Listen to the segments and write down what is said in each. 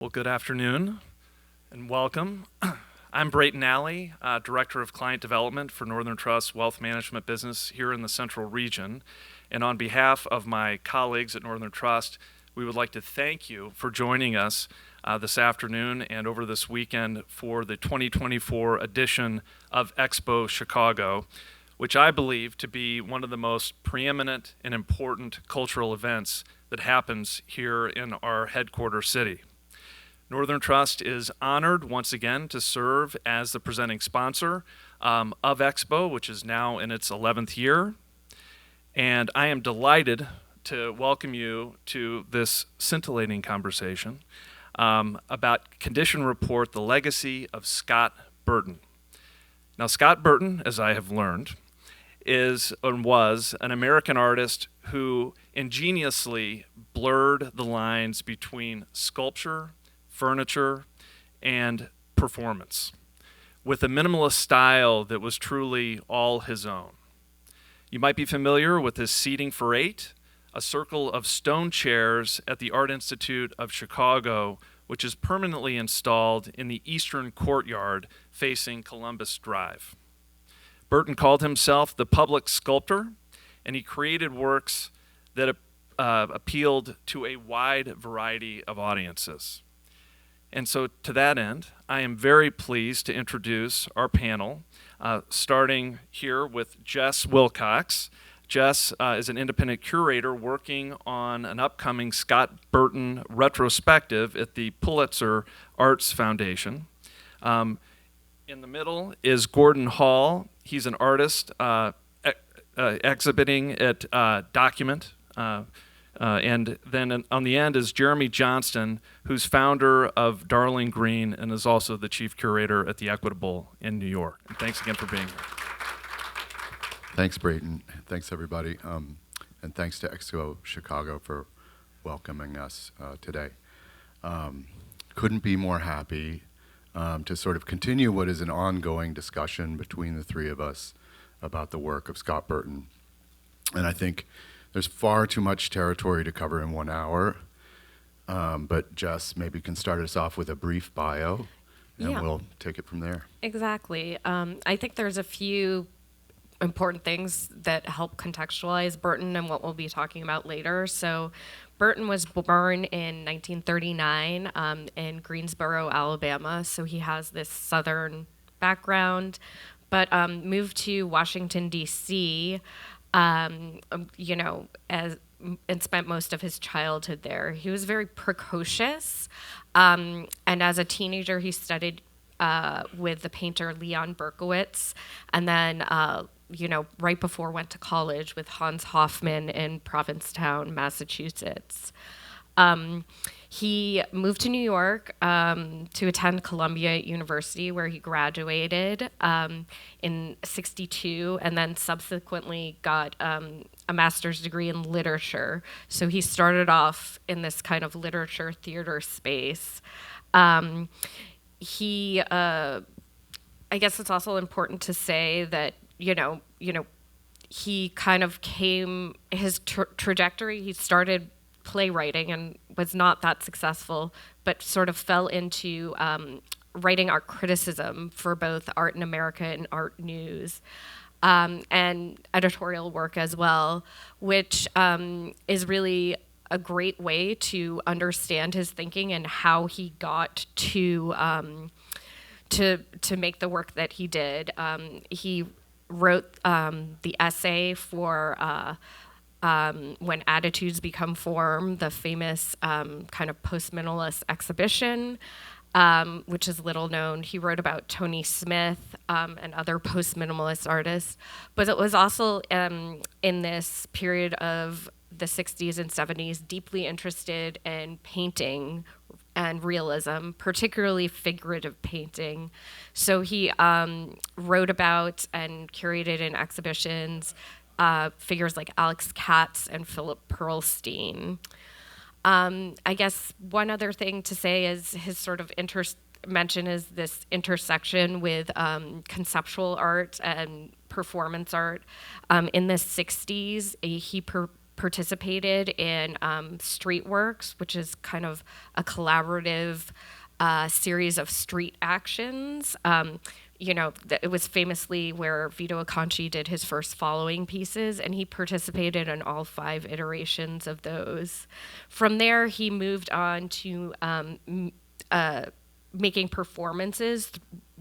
Well, good afternoon and welcome. I'm Brayton, Director of Client Development for Northern Trust Wealth Management Business here in the Central Region. And on behalf of my colleagues at Northern Trust, we would like to thank you for joining us this afternoon and over this weekend for the 2024 edition of Expo Chicago, which I believe to be one of the most preeminent and important cultural events that happens here in our headquarters city. Northern Trust is honored once again to serve as the presenting sponsor of Expo, which is now in its 11th year. And I am delighted to welcome you to this scintillating conversation about Condition Report, The Legacy of Scott Burton. Now, Scott Burton, as I have learned, is and was an American artist who ingeniously blurred the lines between sculpture, furniture, and performance, with a minimalist style that was truly all his own. You might be familiar with his Seating for Eight, a circle of stone chairs at the Art Institute of Chicago, which is permanently installed in the eastern courtyard facing Columbus Drive. Burton called himself the public sculptor, and he created works that appealed to a wide variety of audiences. And so to that end, I am very pleased to introduce our panel, starting here with Jess Wilcox. Jess is an independent curator working on an upcoming Scott Burton retrospective at the Pulitzer Art Foundation. In the middle is Gordon Hall. He's an artist exhibiting at Document. And then on the end is Jeremy Johnston, who's founder of Darling Green and is also the chief curator at the Equitable in New York. And thanks again for being here. Thanks, Brayton. Thanks, everybody. And thanks to Expo Chicago for welcoming us today. Couldn't be more happy to sort of continue what is an ongoing discussion between the three of us about the work of Scott Burton. And I think there's far too much territory to cover in 1 hour, but Jess maybe can start us off with a brief bio, and we'll take it from there. Exactly. I think there's a few important things that help contextualize Burton and what we'll be talking about later. So Burton was born in 1939 in Greensboro, Alabama, so he has this Southern background, but moved to Washington, D.C., and spent most of his childhood there. He was very precocious, and as a teenager, he studied with the painter Leon Berkowitz, and then, right before went to college with Hans Hofmann in Provincetown, Massachusetts. He moved to New York to attend Columbia University, where he graduated in '62, and then subsequently got a master's degree in literature. So he started off in this kind of literature theater space. I guess it's also important to say that he kind of came his trajectory. He started playwriting and was not that successful, but sort of fell into writing art criticism for both Art in America and Art News, and editorial work as well, which is really a great way to understand his thinking and how he got to make the work that he did. He wrote the essay for When Attitudes Become Form, the famous kind of post-minimalist exhibition, which is little known. He wrote about Tony Smith and other post-minimalist artists, but it was also in this period of the 60s and 70s deeply interested in painting and realism, particularly figurative painting. So he wrote about and curated in exhibitions figures like Alex Katz and Philip Pearlstein. I guess one other thing to say is his sort of mention is this intersection with conceptual art and performance art. In the 60s, he participated in Streetworks, which is kind of a collaborative series of street actions. It was famously where Vito Acconci did his first following pieces, and he participated in all 5 iterations of those. From there, he moved on to making performances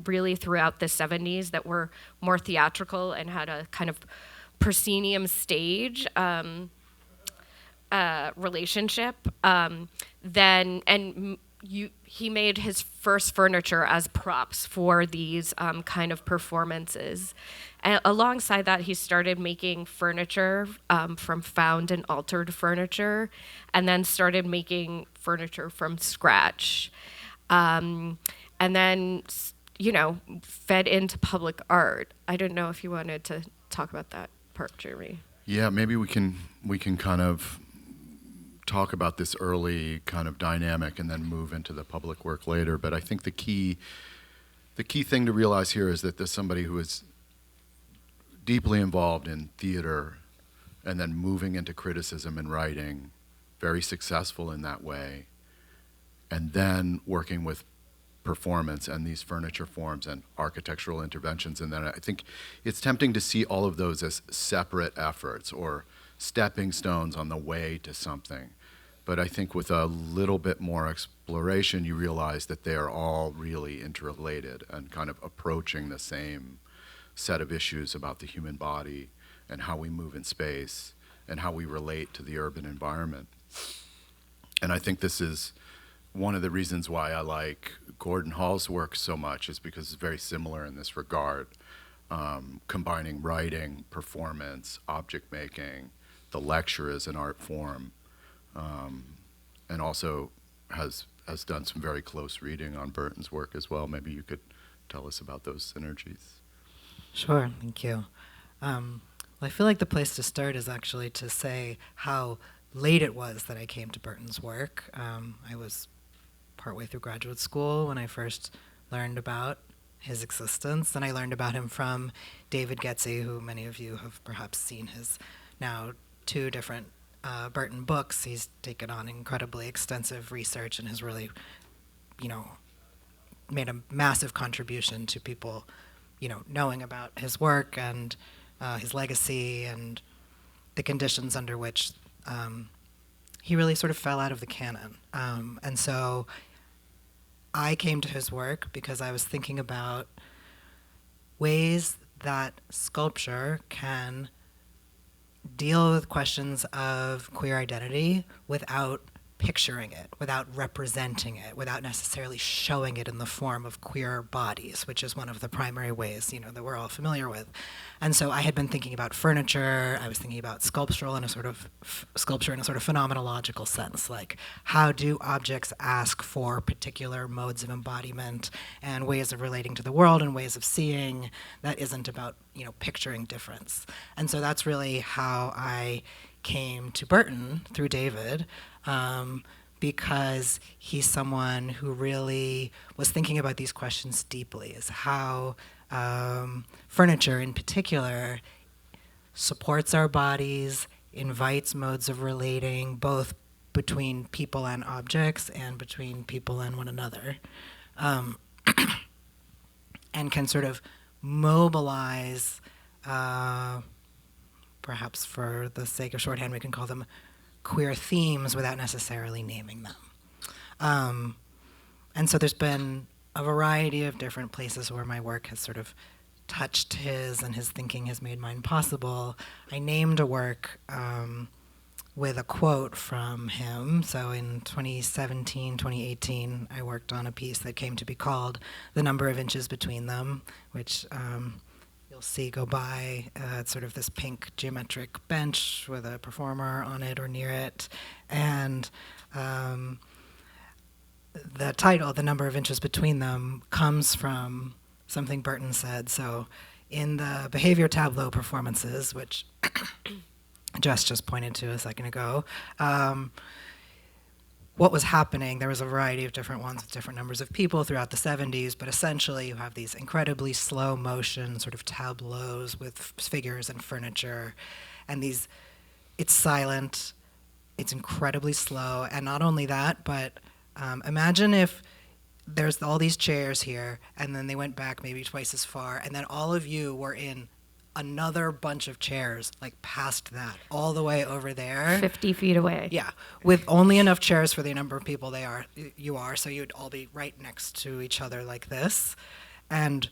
really throughout the 70s that were more theatrical and had a kind of proscenium stage relationship. He made his first furniture as props for these kind of performances. And alongside that, he started making furniture from found and altered furniture, and then started making furniture from scratch. And then, fed into public art. I didn't know if you wanted to talk about that part, Jeremy. Yeah, maybe we can kind of talk about this early kind of dynamic and then move into the public work later. But I think the key thing to realize here is that there's somebody who is deeply involved in theater and then moving into criticism and writing, very successful in that way, and then working with performance and these furniture forms and architectural interventions. And then I think it's tempting to see all of those as separate efforts or stepping stones on the way to something. But I think with a little bit more exploration, you realize that they are all really interrelated and kind of approaching the same set of issues about the human body and how we move in space and how we relate to the urban environment. And I think this is one of the reasons why I like Gordon Hall's work so much, is because it's very similar in this regard, combining writing, performance, object making. The lecture is an art form, and also has done some very close reading on Burton's work as well. Maybe you could tell us about those synergies. Sure, thank you. Well, I feel like the place to start is actually to say how late it was that I came to Burton's work. I was partway through graduate school when I first learned about his existence, and I learned about him from David Getsy, who many of you have perhaps seen his now 2 different Burton books. He's taken on incredibly extensive research and has really, made a massive contribution to people, knowing about his work and his legacy and the conditions under which he really sort of fell out of the canon. And so I came to his work because I was thinking about ways that sculpture can deal with questions of queer identity without picturing it, without representing it, without necessarily showing it in the form of queer bodies, which is one of the primary ways, that we're all familiar with. And so I had been thinking about furniture. I was thinking about sculpture in a sort of phenomenological sense, like how do objects ask for particular modes of embodiment and ways of relating to the world and ways of seeing that isn't about, picturing difference. And so that's really how I came to Burton through David, because he's someone who really was thinking about these questions deeply, is how furniture in particular supports our bodies, invites modes of relating, both between people and objects and between people and one another, and can sort of mobilize, perhaps for the sake of shorthand, we can call them queer themes without necessarily naming them. And so there's been a variety of different places where my work has sort of touched his, and his thinking has made mine possible. I named a work with a quote from him. So in 2017, 2018, I worked on a piece that came to be called The Number of Inches Between Them, which you'll see go by. It's sort of this pink geometric bench with a performer on it or near it. And the title, The Number of Inches Between Them, comes from something Burton said. So in the behavior tableau performances, which Jess just pointed to a second ago, what was happening, there was a variety of different ones with different numbers of people throughout the 70s, but essentially you have these incredibly slow motion sort of tableaus with figures and furniture, and these it's silent, it's incredibly slow, and not only that, but imagine if there's all these chairs here, and then they went back maybe twice as far, and then all of you were in another bunch of chairs, like past that, all the way over there. 50 feet away. Yeah, with only enough chairs for the number of people you are, so you'd all be right next to each other like this. And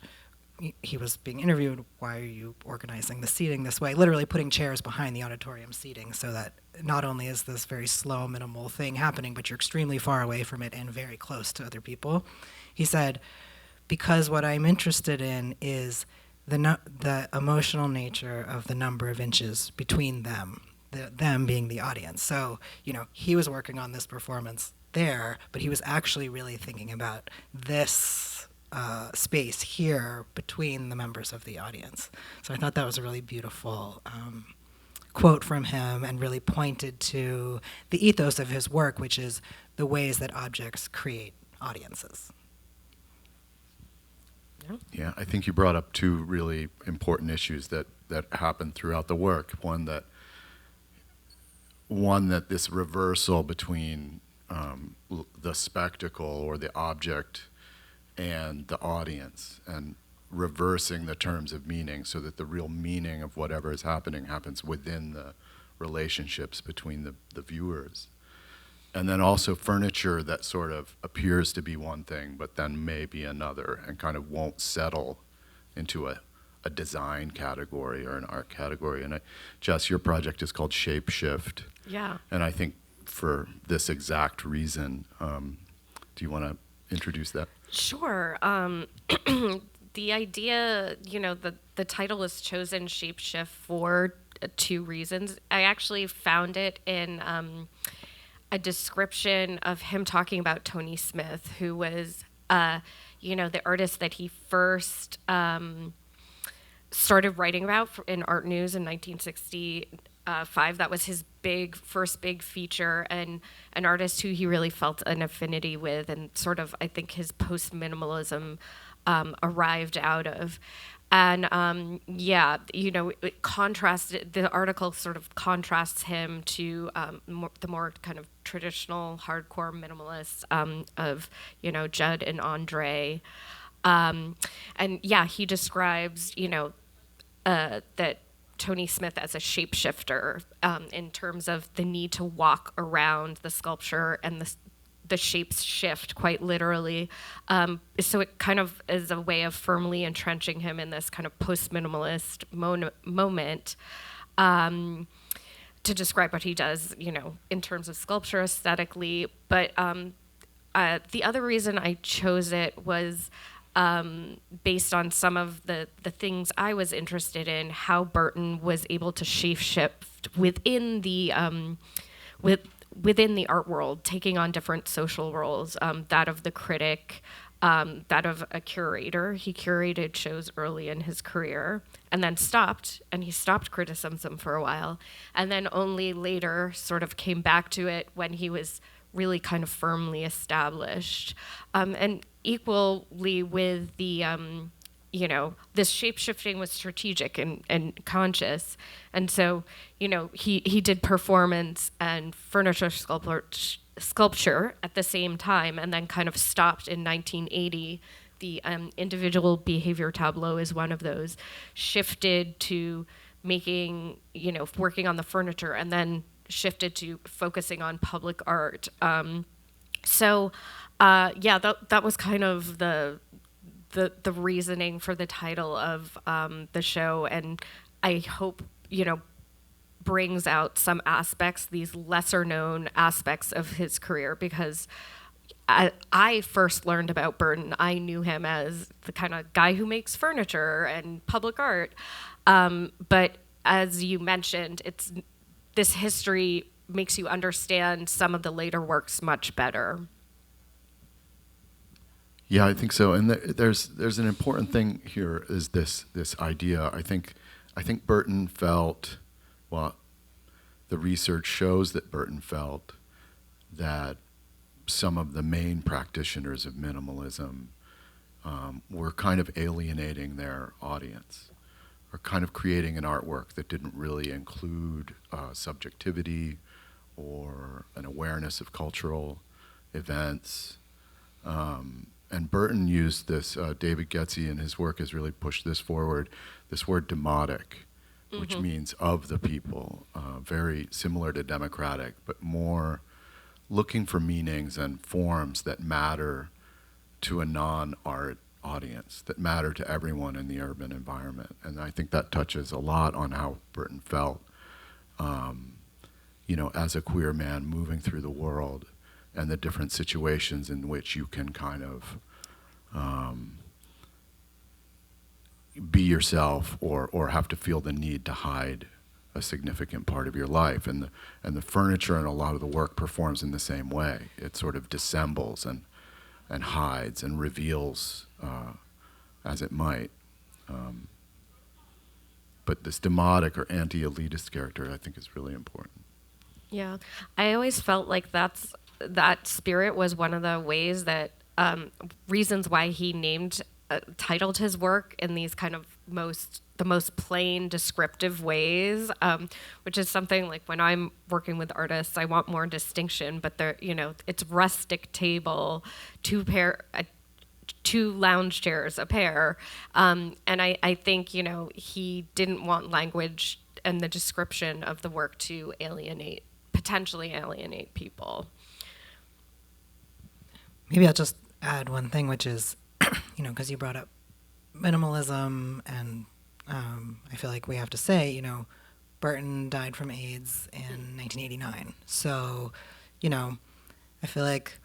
he was being interviewed, why are you organizing the seating this way? Literally putting chairs behind the auditorium seating so that not only is this very slow, minimal thing happening, but you're extremely far away from it and very close to other people. He said, because what I'm interested in is the emotional nature of the number of inches between them, them being the audience. So, he was working on this performance there, but he was actually really thinking about this space here between the members of the audience. So I thought that was a really beautiful quote from him, and really pointed to the ethos of his work, which is the ways that objects create audiences. Yeah, I think you brought up two really important issues that happen throughout the work. One that this reversal between the spectacle or the object and the audience, and reversing the terms of meaning so that the real meaning of whatever is happening happens within the relationships between the viewers. And then also furniture that sort of appears to be one thing, but then may be another, and kind of won't settle into a design category or an art category. And Jess, your project is called Shape Shift. Yeah. And I think for this exact reason, do you want to introduce that? Sure. The idea, the title was chosen Shapeshift for two reasons. I actually found it in a description of him talking about Tony Smith, who was, the artist that he first started writing about in Art News in 1965. That was his first big feature, and an artist who he really felt an affinity with, and sort of, I think, his post-minimalism arrived out of. And it contrasted, the article sort of contrasts him to the more kind of traditional hardcore minimalists of, Judd and Andre. He describes, that Tony Smith as a shapeshifter in terms of the need to walk around the sculpture, and the shapes shift quite literally. So it kind of is a way of firmly entrenching him in this kind of post-minimalist moment to describe what he does, in terms of sculpture aesthetically. But the other reason I chose it was based on some of the things I was interested in, how Burton was able to shape-shift within the within the art world, taking on different social roles, that of the critic, that of a curator. He curated shows early in his career and then stopped, and he stopped criticism for a while, and then only later sort of came back to it when he was really kind of firmly established. And equally with the this shape-shifting was strategic and conscious. And so, he did performance and furniture sculpture at the same time, and then kind of stopped in 1980. The individual behavior tableau is one of those, shifted to making, working on the furniture, and then shifted to focusing on public art. That was kind of the reasoning for the title of the show, and I hope brings out some aspects, these lesser known aspects of his career, because I first learned about Burton. I knew him as the kind of guy who makes furniture and public art, but as you mentioned, this history makes you understand some of the later works much better. Yeah, I think so. And there's an important thing here, is this idea. I think Burton felt, well, the research shows that Burton felt that some of the main practitioners of minimalism were kind of alienating their audience. or kind of creating an artwork that didn't really include subjectivity or an awareness of cultural events. And Burton used this, David Getze in his work has really pushed this forward, this word demotic, which means of the people, very similar to democratic, but more looking for meanings and forms that matter to a non-art audience, that matter to everyone in the urban environment. And I think that touches a lot on how Burton felt, as a queer man moving through the world and the different situations in which you can kind of be yourself or have to feel the need to hide a significant part of your life. And the furniture and a lot of the work performs in the same way. It sort of dissembles and hides and reveals as it might. But this demotic or anti-elitist character, I think, is really important. Yeah, I always felt like that spirit was one of the ways that reasons why he titled his work in these kind of the most plain descriptive ways, which is something like when I'm working with artists, I want more distinction, but it's rustic table, two lounge chairs, a pair. And I think, he didn't want language and the description of the work to potentially alienate people. Maybe I'll just add one thing, which is, because you brought up minimalism, and I feel like we have to say, Burton died from AIDS in 1989. So, I feel like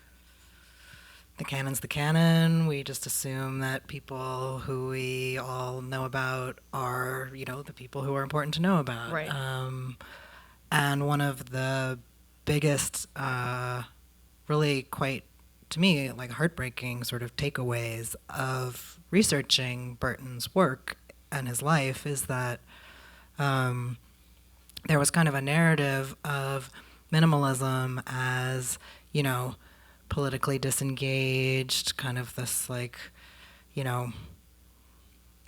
the canon's the canon. We just assume that people who we all know about are, the people who are important to know about. Right. And one of the biggest, really quite, to me, like heartbreaking sort of takeaways of researching Burton's work and his life is that there was kind of a narrative of minimalism as, politically disengaged, kind of this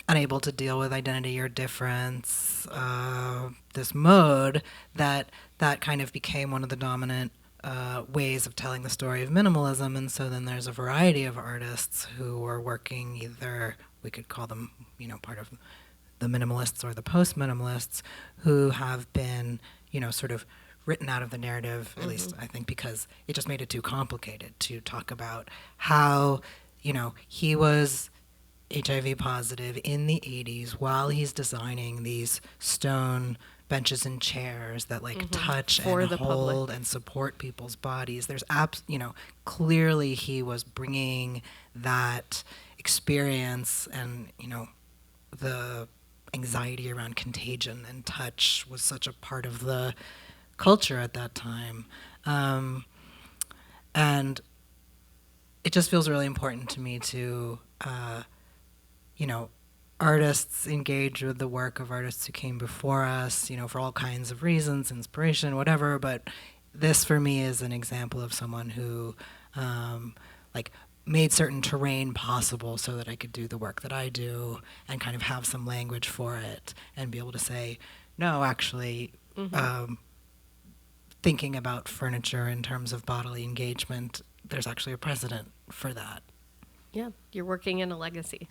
unable to deal with identity or difference, this mode that kind of became one of the dominant ways of telling the story of minimalism. And so then there's a variety of artists who are working, either we could call them, part of the minimalists or the post-minimalists, who have been, sort of written out of the narrative, at least I think because it just made it too complicated to talk about how, he was HIV positive in the 80s while he's designing these stone benches and chairs that touch For and the hold public. and support people's bodies. There's clearly he was bringing that experience, and the anxiety around contagion and touch was such a part of the culture at that time, and it just feels really important to me to artists engage with the work of artists who came before us, for all kinds of reasons, inspiration, whatever. But this, for me, is an example of someone who, made certain terrain possible so that I could do the work that I do and kind of have some language for it and be able to say, no, actually, thinking about furniture in terms of bodily engagement, there's actually a precedent for that. Yeah, you're working in a legacy.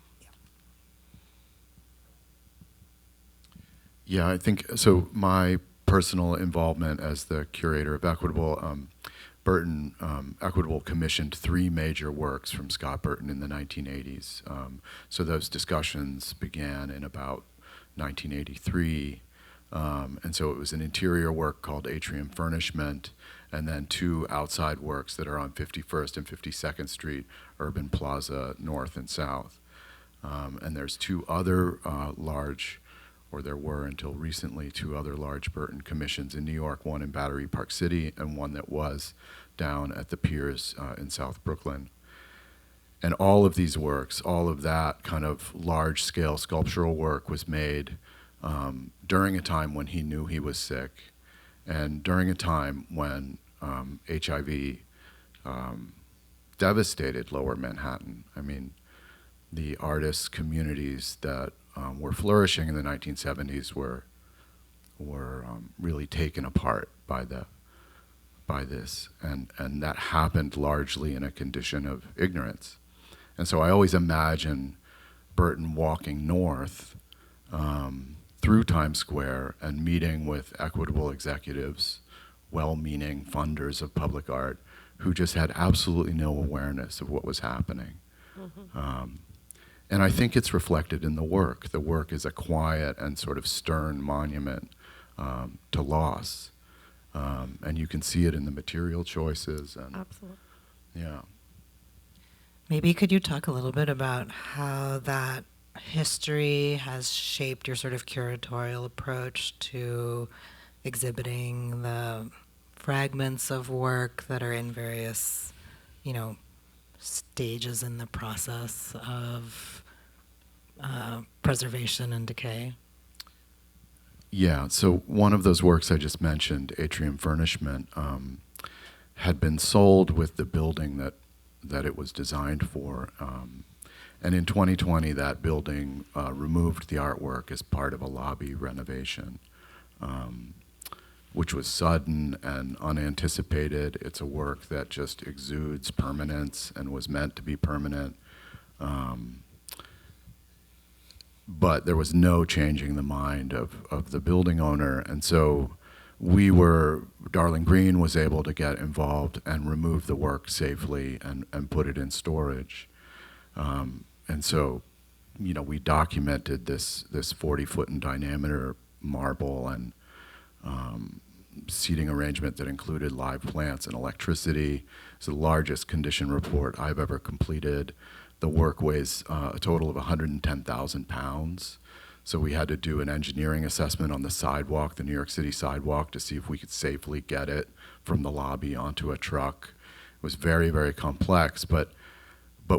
Yeah, I think so. My personal involvement as the curator of Equitable, Burton, Equitable commissioned 3 major works from Scott Burton in the 1980s. So those discussions began in about 1983. And so it was an interior work called Atrium Furnishment, and then 2 outside works that are on 51st and 52nd Street, Urban Plaza, North and South. And there's 2 other large, or there were until recently, 2 other large Burton commissions in New York, one in Battery Park City and one that was down at the Piers in South Brooklyn. And all of these works, all of that kind of large-scale sculptural work was made during a time when he knew he was sick, and during a time when HIV devastated Lower Manhattan. I mean, the artists' communities that were flourishing in the 1970s were really taken apart by this, and that happened largely in a condition of ignorance. And so I always imagine Burton walking north through Times Square and meeting with equitable executives, well-meaning funders of public art, who just had absolutely no awareness of what was happening. And I think it's reflected in the work. The work is a quiet and sort of stern monument to loss. And you can see it in the material choices. And, Absolutely. yeah. Maybe could you talk a little bit about how that history has shaped your sort of curatorial approach to exhibiting the fragments of work that are in various, stages in the process of preservation and decay? Yeah, so one of those works I just mentioned, Atrium Furnishment, had been sold with the building that it was designed for. And in 2020, that building removed the artwork as part of a lobby renovation, which was sudden and unanticipated. It's a work that just exudes permanence and was meant to be permanent. But there was no changing the mind of the building owner. And so Darling Green was able to get involved and remove the work safely and put it in storage. And so, we documented this 40-foot in diameter marble and seating arrangement that included live plants and electricity. It's the largest condition report I've ever completed. The work weighs a total of 110,000 pounds. So we had to do an engineering assessment on the sidewalk, the New York City sidewalk, to see if we could safely get it from the lobby onto a truck. It was very, very complex, but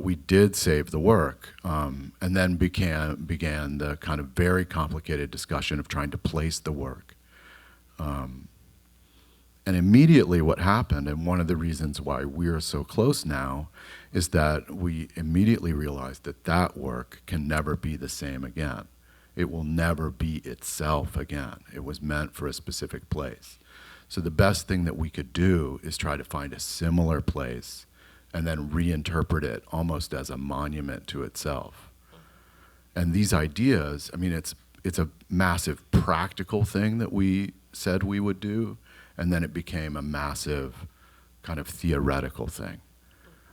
we did save the work, and then began the kind of very complicated discussion of trying to place the work. And immediately what happened, and one of the reasons why we're so close now, is that we immediately realized that work can never be the same again. It will never be itself again. It was meant for a specific place. So the best thing that we could do is try to find a similar place and then reinterpret it almost as a monument to itself. And these ideas, it's a massive practical thing that we said we would do, and then it became a massive kind of theoretical thing.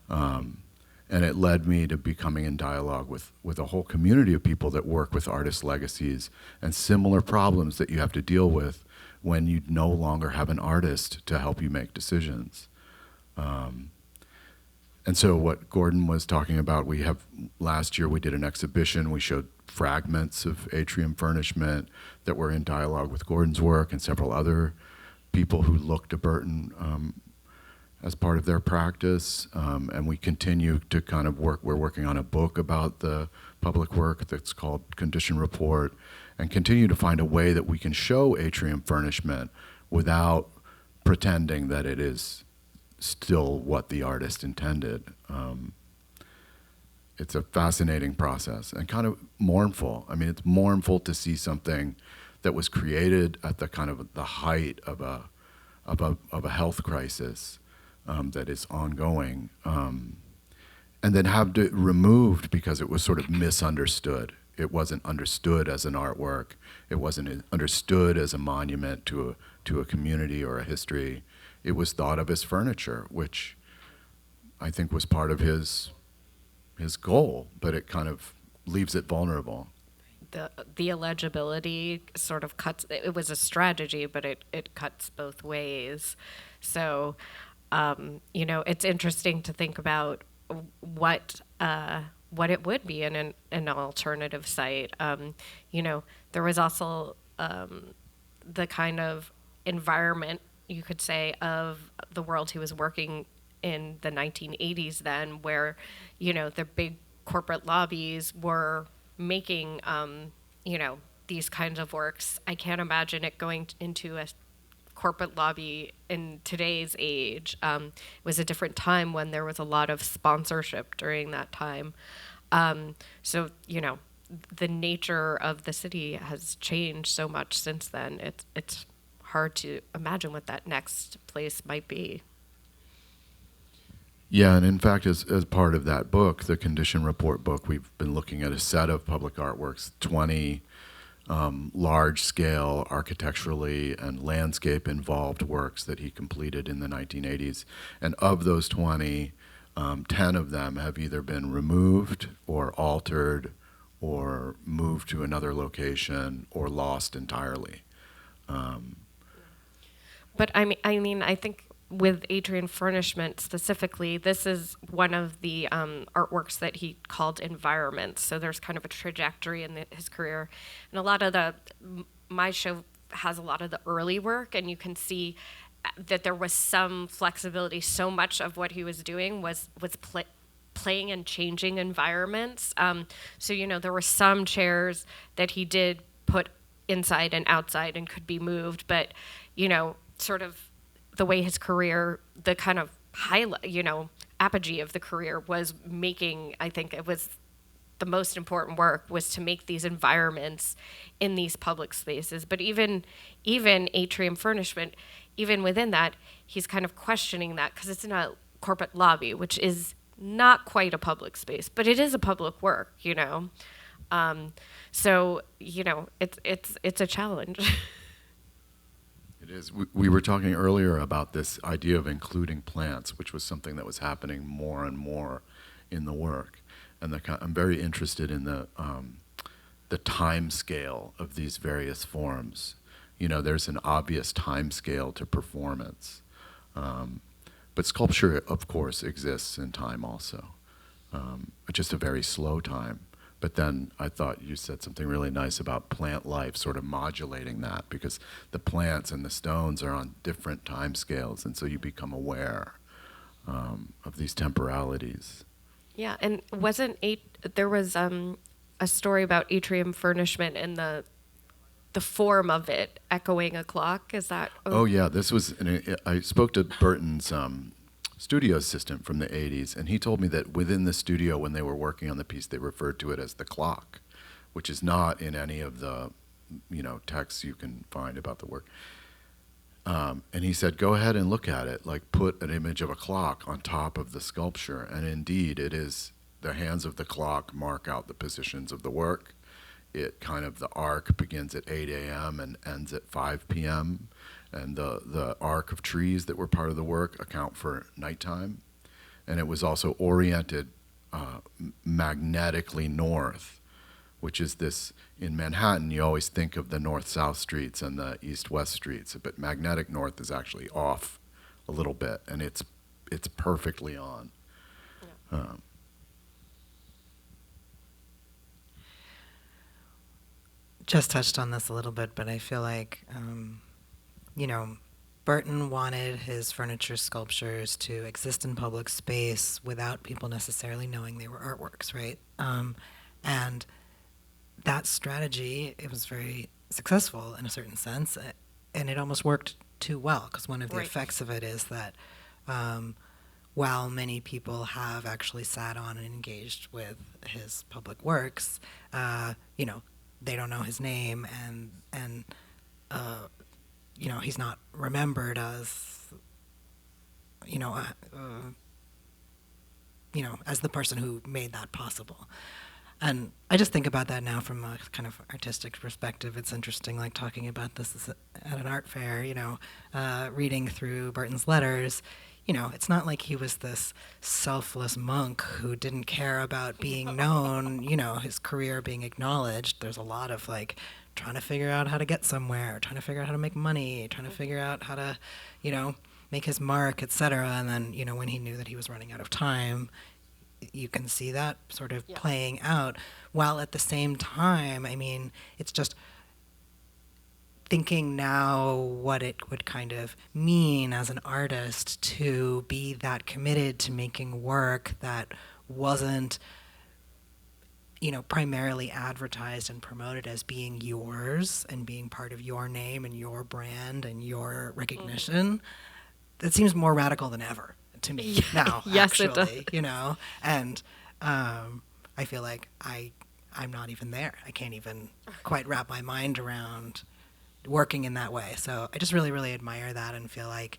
And it led me to becoming in dialogue with a whole community of people that work with artist legacies and similar problems that you have to deal with when you no longer have an artist to help you make decisions. And so what Gordon was talking about, last year we did an exhibition. We showed fragments of Atrium Furnishment that were in dialogue with Gordon's work and several other people who looked to Burton as part of their practice. And we continue to kind of work. We're working on a book about the public work that's called Condition Report, and continue to find a way that we can show Atrium Furnishment without pretending that it is still what the artist intended. It's a fascinating process and kind of mournful. It's mournful to see something that was created at the kind of the height of a health crisis that is ongoing, and then have it removed because it was sort of misunderstood. It wasn't understood as an artwork. It wasn't understood as a monument to a community or a history. It was thought of as furniture, which I think was part of his goal, but it kind of leaves it vulnerable. The illegibility sort of cuts. It was a strategy, but it cuts both ways. So, it's interesting to think about what it would be in an alternative site. There was also the kind of environment, you could say, of the world he was working in the 1980s then, where, the big corporate lobbies were making, these kinds of works. I can't imagine it going into a corporate lobby in today's age. It was a different time when there was a lot of sponsorship during that time. So, the nature of the city has changed so much since then. It's hard to imagine what that next place might be. Yeah, and in fact, as part of that book, the condition report book, we've been looking at a set of public artworks, 20 large-scale architecturally and landscape-involved works that he completed in the 1980s. And of those 20, 10 of them have either been removed or altered or moved to another location or lost entirely. But I mean, I think with Atrium Furnishment specifically, this is one of the artworks that he called environments. So there's kind of a trajectory in his career. And a lot of my show has a lot of the early work, and you can see that there was some flexibility. So much of what he was doing was playing and changing environments. So, there were some chairs that he did put inside and outside and could be moved, but, sort of the way his career, the kind of apogee of the career was making, I think it was the most important work was to make these environments in these public spaces. But even Atrium Furnishment, even within that, he's kind of questioning that because it's in a corporate lobby, which is not quite a public space, but it is a public work, So, it's a challenge. It is. We were talking earlier about this idea of including plants, which was something that was happening more and more in the work. And I'm very interested in the time scale of these various forms. There's an obvious time scale to performance. But sculpture, of course, exists in time also, just a very slow time. But then I thought you said something really nice about plant life, sort of modulating that, because the plants and the stones are on different time scales, and so you become aware of these temporalities. Yeah, and there was a story about Atrium Furnishment and the form of it echoing a clock. Is that? Oh yeah, I spoke to Burton's studio assistant from the 80s, and he told me that within the studio, when they were working on the piece, they referred to it as the clock, which is not in any of the texts you can find about the work. And he said, go ahead and look at it, like put an image of a clock on top of the sculpture, and indeed it is the hands of the clock mark out the positions of the work. The arc begins at 8 a.m. and ends at 5 p.m., and the arc of trees that were part of the work account for nighttime. And it was also oriented magnetically north, which is this, in Manhattan, you always think of the north-south streets and the east-west streets, but magnetic north is actually off a little bit, and it's perfectly on. Yeah. Just touched on this a little bit, but I feel like, Burton wanted his furniture sculptures to exist in public space without people necessarily knowing they were artworks, right? And that strategy, it was very successful in a certain sense, and it almost worked too well, because one of the effects of it is that while many people have actually sat on and engaged with his public works, they don't know his name, and he's not remembered as, as the person who made that possible. And I just think about that now from a kind of artistic perspective. It's interesting, like talking about this at an art fair, reading through Burton's letters. It's not like he was this selfless monk who didn't care about being known, his career being acknowledged. There's a lot of trying to figure out how to get somewhere, trying to figure out how to make money, trying to figure out how to, make his mark, etc. And then, when he knew that he was running out of time, you can see that sort of playing out. While at the same time, it's just thinking now what it would kind of mean as an artist to be that committed to making work that wasn't, primarily advertised and promoted as being yours and being part of your name and your brand and your recognition. That seems more radical than ever to me now, yes, actually, it does. And I feel like I I'm not even there. I can't even quite wrap my mind around working in that way. So I just really, really admire that and feel like,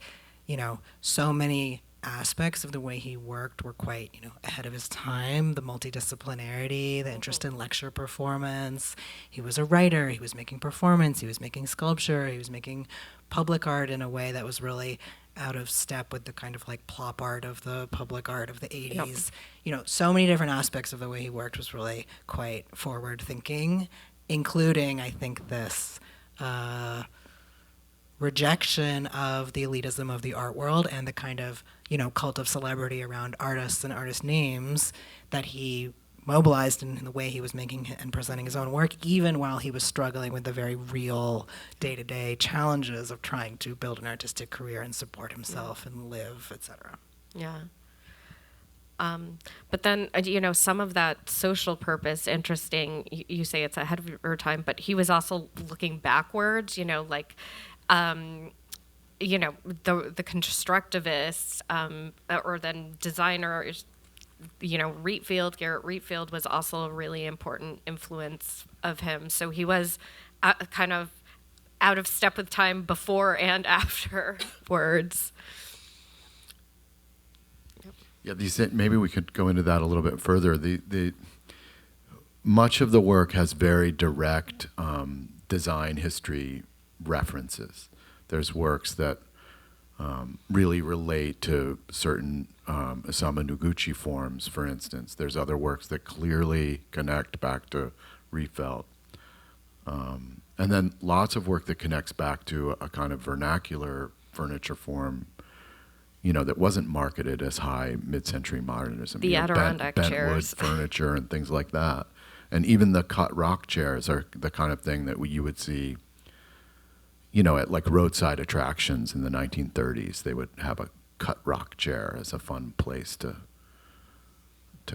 so many aspects of the way he worked were quite, ahead of his time. The multidisciplinarity, the interest in lecture performance. He was a writer. He was making performance. He was making sculpture. He was making public art in a way that was really out of step with the kind of like plop art of the public art of the 80s. So many different aspects of the way he worked was really quite forward thinking, including, I think, this rejection of the elitism of the art world and the kind of, cult of celebrity around artists and artist names that he mobilized in the way he was making and presenting his own work, even while he was struggling with the very real day-to-day challenges of trying to build an artistic career and support himself and live, etc. Yeah. But then, some of that social purpose, interesting, you say it's ahead of your time, but he was also looking backwards, the constructivists, or then designers, Garrett Rietveld was also a really important influence of him. So he was kind of out of step with time before and afterwards. Yeah, maybe we could go into that a little bit further. The much of the work has very direct design history references. There's works that really relate to certain Isamu Noguchi forms, for instance. There's other works that clearly connect back to Rietveld. And then lots of work that connects back to a kind of vernacular furniture form, that wasn't marketed as high mid-century modernism. The Adirondack bent chairs. wood furniture and things like that. And even the cut rock chairs are the kind of thing that you would see, at like roadside attractions in the 1930s. They would have a cut rock chair as a fun place to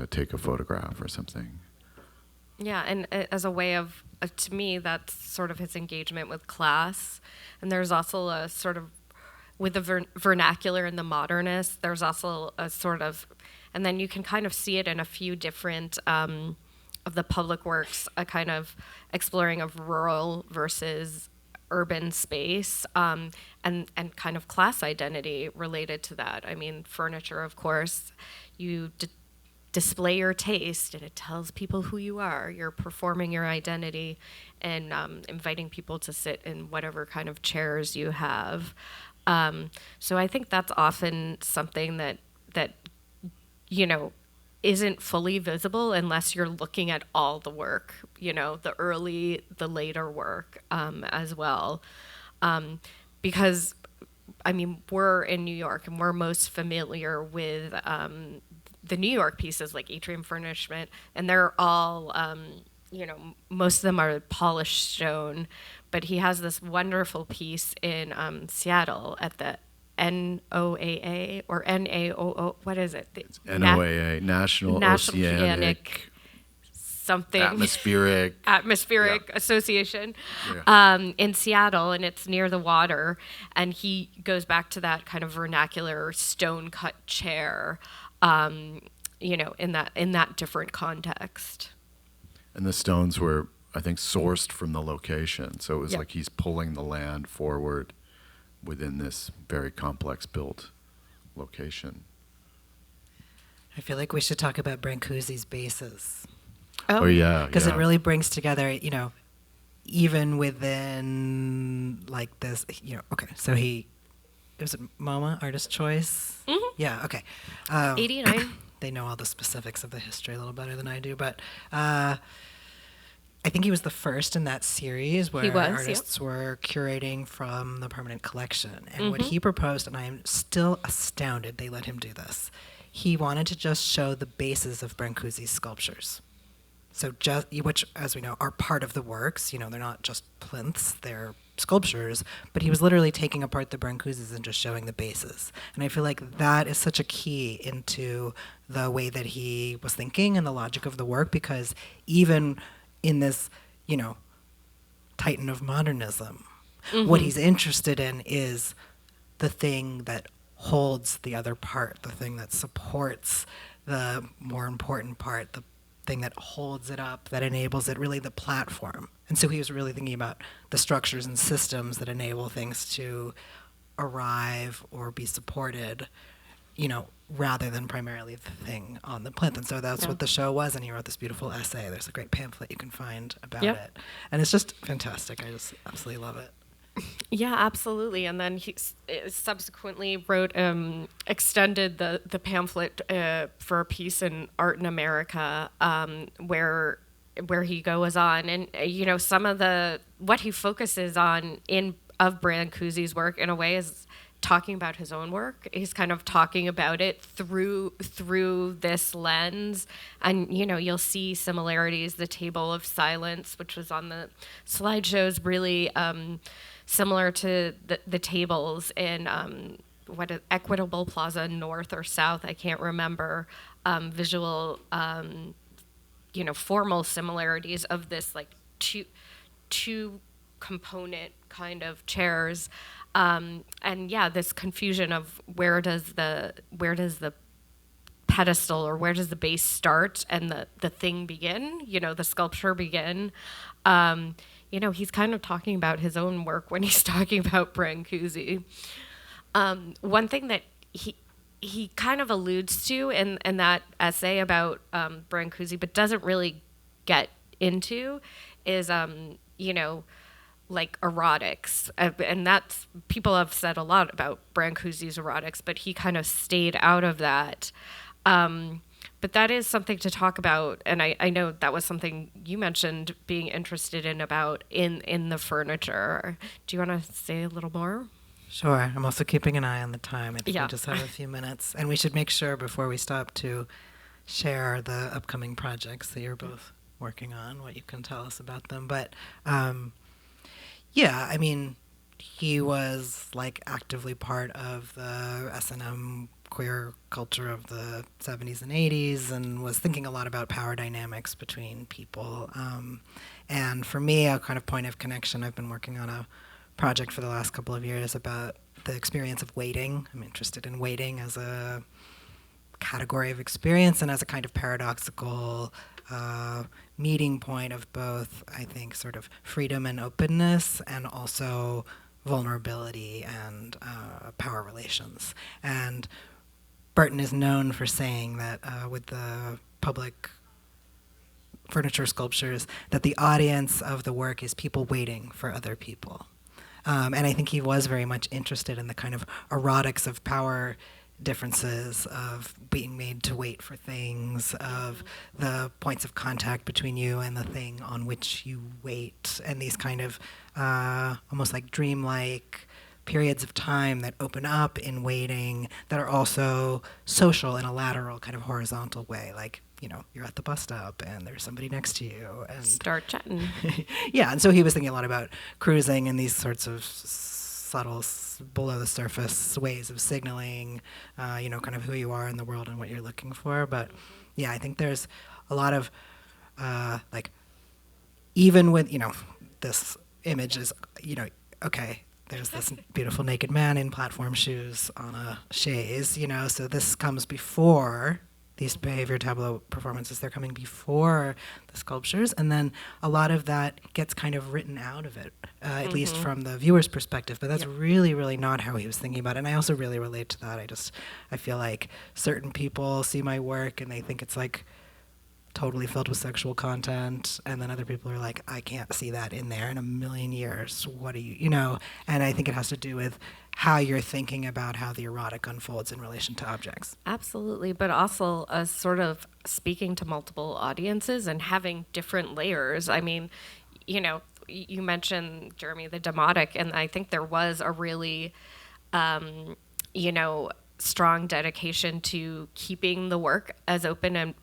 take a photograph or something. Yeah, and as a way of, to me, that's sort of his engagement with class. And there's also a sort of, with the vernacular and the modernist, there's also a sort of, and then you can kind of see it in a few different of the public works, a kind of exploring of rural versus urban space, and kind of class identity related to that. I mean, furniture, of course, you display your taste and it tells people who you are. You're performing your identity and inviting people to sit in whatever kind of chairs you have. So I think that's often something that isn't fully visible unless you're looking at all the work, the early, the later work as well. Because, we're in New York and we're most familiar with the New York pieces like Atrium Furnishment, and they're all, most of them are polished stone, but he has this wonderful piece in Seattle at the NOAA or NAOO, what is it? It's NOAA, National Oceanic something Atmospheric Association in Seattle, and it's near the water, and he goes back to that kind of vernacular stone cut chair, in that different context. And the stones were, I think, sourced from the location, so it was Yep. like he's pulling the land forward within this very complex built location. I feel like we should talk about Brancusi's bases. Oh yeah, Because yeah. it really brings together, even within like this, okay, so was it MoMA, Artist Choice? Mm-hmm. Yeah, okay. 89. They know all the specifics of the history a little better than I do, but I think he was the first in that series where He was, artists were curating from the permanent collection. And what Mm-hmm. he proposed, and I am still astounded they let him do this, he wanted to just show the bases of Brancusi's sculptures. So which, as we know, are part of the works. They're not just plinths, they're sculptures, but he was literally taking apart the Brancusis and just showing the bases. And I feel like that is such a key into the way that he was thinking and the logic of the work, because even in this, titan of modernism, what he's interested in is the thing that holds the other part, the thing that supports the more important part, the thing that holds it up, that enables it, really the platform. And so he was really thinking about the structures and systems that enable things to arrive or be supported, rather than primarily the thing on the plinth. And so that's what the show was, and he wrote this beautiful essay. There's a great pamphlet you can find about it. And it's just fantastic. I just absolutely love it. Yeah, absolutely. And then he subsequently wrote, extended the pamphlet for a piece in Art in America, where he goes on, and some of what he focuses on of Brancusi's work in a way is talking about his own work. He's kind of talking about it through this lens, and you'll see similarities. The Table of Silence, which was on the slideshows, really similar to the tables in Equitable Plaza North or South, I can't remember. Visual, formal similarities of this like two component kind of chairs, and this confusion of where does the pedestal or where does the base start and the thing begin, the sculpture begin. He's kind of talking about his own work when he's talking about Brancusi. One thing that he kind of alludes to in that essay about Brancusi, but doesn't really get into, is like erotics, and that's, people have said a lot about Brancusi's erotics, but he kind of stayed out of that. But that is something to talk about, and I know that was something you mentioned being interested in about in the furniture. Do you want to say a little more? Sure. I'm also keeping an eye on the time. I think Yeah. we just have a few minutes, and we should make sure before we stop to share the upcoming projects that you're both working on, what you can tell us about them. But yeah, I mean, he was like actively part of the S&M queer culture of the 70s and 80s, and was thinking a lot about power dynamics between people. And for me, a kind of point of connection, I've been working on a project for the last couple of years about the experience of waiting. I'm interested in waiting as a category of experience and as a kind of paradoxical meeting point of both, I think, sort of freedom and openness, and also vulnerability and power relations. And Burton is known for saying that with the public furniture sculptures, that the audience of the work is people waiting for other people. And I think he was very much interested in the kind of erotics of power differences, of being made to wait for things, of the points of contact between you and the thing on which you wait, and these kind of almost like dreamlike periods of time that open up in waiting that are also social in a lateral kind of horizontal way, like, you're at the bus stop and there's somebody next to you and start chatting. Yeah, and so he was thinking a lot about cruising and these sorts of subtle, below the surface ways of signaling, kind of who you are in the world and what you're looking for. But yeah, I think there's a lot of, even with, this image is, okay, there's this beautiful naked man in platform shoes on a chaise, so this comes before these behavior tableau performances. They're coming before the sculptures, and then a lot of that gets kind of written out of it, at least from the viewer's perspective. But that's really, really not how he was thinking about it. And I also really relate to that. I feel like certain people see my work and they think it's like totally filled with sexual content, and then other people are like, I can't see that in there in a million years. What do you, And I think it has to do with how you're thinking about how the erotic unfolds in relation to objects. Absolutely, but also sort of speaking to multiple audiences and having different layers. I mean, you mentioned, Jeremy, the demotic, and I think there was a really, strong dedication to keeping the work as open and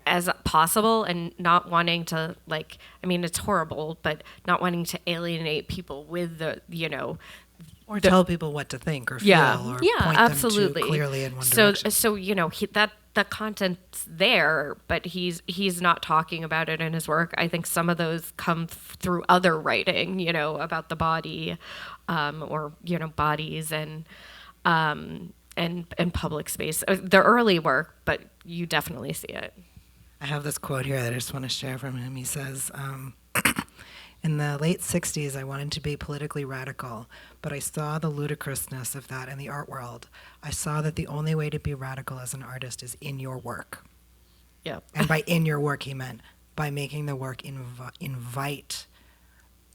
as possible, and not wanting to, it's horrible, but not wanting to alienate people with or tell people what to think or feel, or point absolutely. them too clearly in one direction. So the content's there, but he's not talking about it in his work. I think some of those come through other writing, about the body, or bodies and public space. The early work, but you definitely see it. I have this quote here that I just want to share from him. He says, in the late 60s, I wanted to be politically radical, but I saw the ludicrousness of that in the art world. I saw that the only way to be radical as an artist is in your work. Yeah. And by in your work, he meant by making the work invite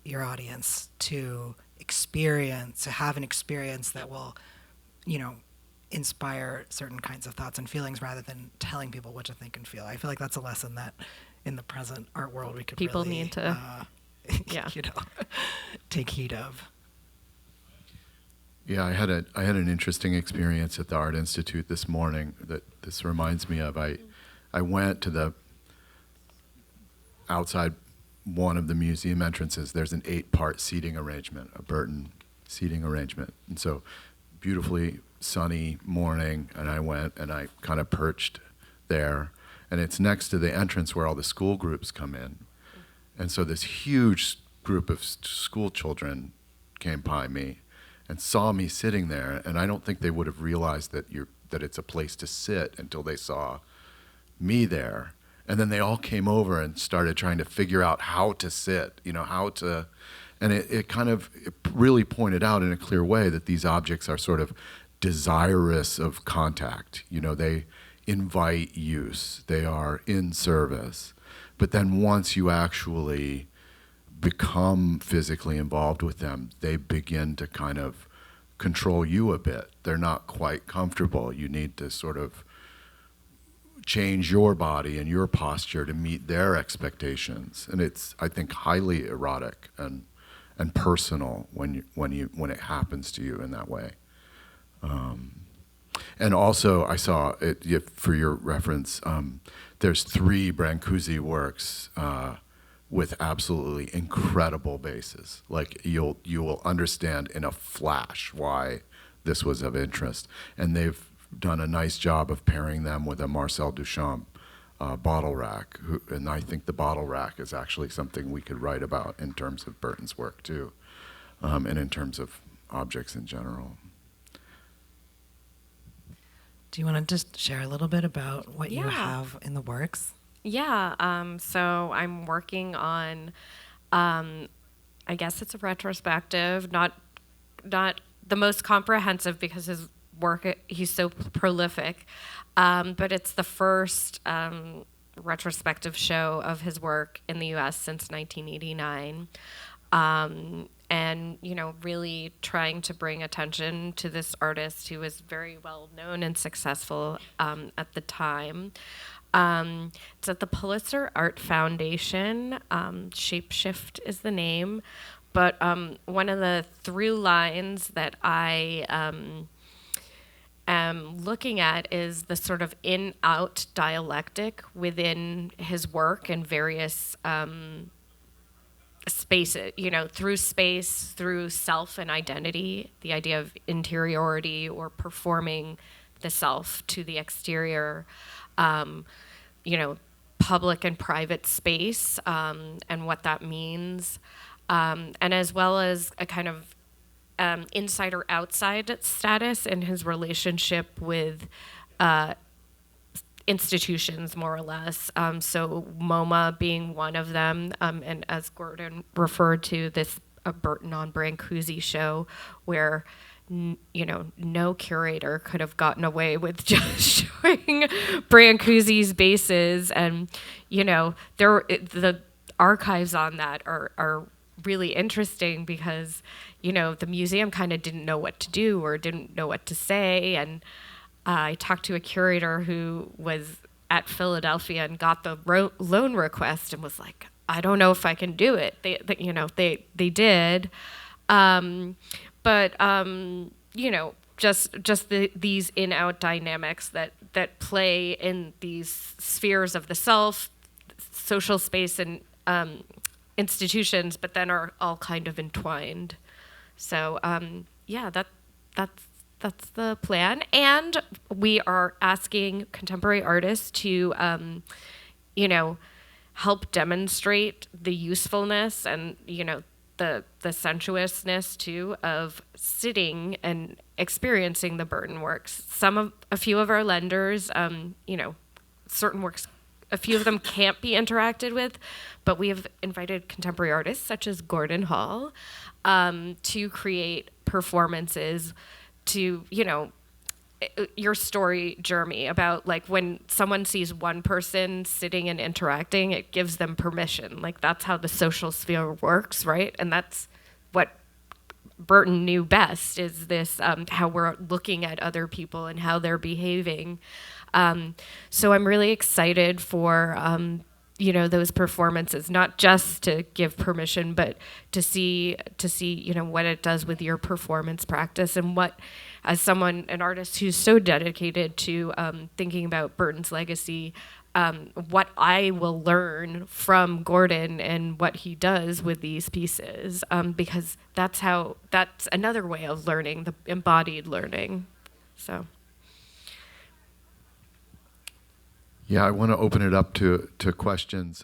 your audience to experience, to have an experience that will, inspire certain kinds of thoughts and feelings rather than telling people what to think and feel. I feel like that's a lesson that in the present art world we could People really, need to, take heed of. Yeah, I had an interesting experience at the Art Institute this morning that this reminds me of. I went to the outside one of the museum entrances. There's an 8-part seating arrangement, a Burton seating arrangement. And so beautifully sunny morning, and I went and I kind of perched there. And it's next to the entrance where all the school groups come in. And so this huge group of school children came by me and saw me sitting there, and I don't think they would have realized that it's a place to sit until they saw me there. And then they all came over and started trying to figure out how to sit, and it really pointed out in a clear way that these objects are sort of desirous of contact. They invite use, they are in service. But then once you actually become physically involved with them, they begin to kind of control you a bit. They're not quite comfortable. You need to sort of change your body and your posture to meet their expectations. And it's, I think, highly erotic and personal when it happens to you in that way. And also, I saw it, for your reference, there's 3 Brancusi works with absolutely incredible bases. Like you will understand in a flash why this was of interest. And they've done a nice job of pairing them with a Marcel Duchamp bottle rack. And I think the bottle rack is actually something we could write about in terms of Burton's work too, and in terms of objects in general. Do you want to just share a little bit about what you have in the works? Yeah, so I'm working on, I guess it's a retrospective, not the most comprehensive because his work, he's so prolific, but it's the first retrospective show of his work in the U.S. since 1989. And, really trying to bring attention to this artist who was very well known and successful at the time. It's at the Pulitzer Art Foundation. Shapeshift is the name. But one of the through lines that I am looking at is the sort of in-out dialectic within his work and various spaces, through space, through self and identity, the idea of interiority or performing the self to the exterior, public and private space, and what that means, and as well as a kind of inside or outside status in his relationship with institutions, more or less. So MoMA being one of them, and as Gordon referred to, this Burton on Brancusi show where no curator could have gotten away with just showing Brancusi's bases, and the archives on that are really interesting because the museum kind of didn't know what to do or didn't know what to say, and I talked to a curator who was at Philadelphia and got the loan request and was like, I don't know if I can do it. They did, but just these in-out dynamics that play in these spheres of the self, social space, and institutions, but then are all kind of entwined. So that's the plan. And we are asking contemporary artists to, help demonstrate the usefulness and, the sensuousness too of sitting and experiencing the Burton works. A few of our lenders, certain works a few of them can't be interacted with, but we have invited contemporary artists such as Gordon Hall to create performances to, your story, Jeremy, about like when someone sees one person sitting and interacting, it gives them permission. Like that's how the social sphere works, right? And that's what Burton knew best, is this how we're looking at other people and how they're behaving. So I'm really excited for those performances, not just to give permission, but to see what it does with your performance practice, and what, as an artist who's so dedicated to thinking about Burton's legacy, what I will learn from Gordon and what he does with these pieces, because that's another way of learning, the embodied learning. So. Yeah, I want to open it up to questions.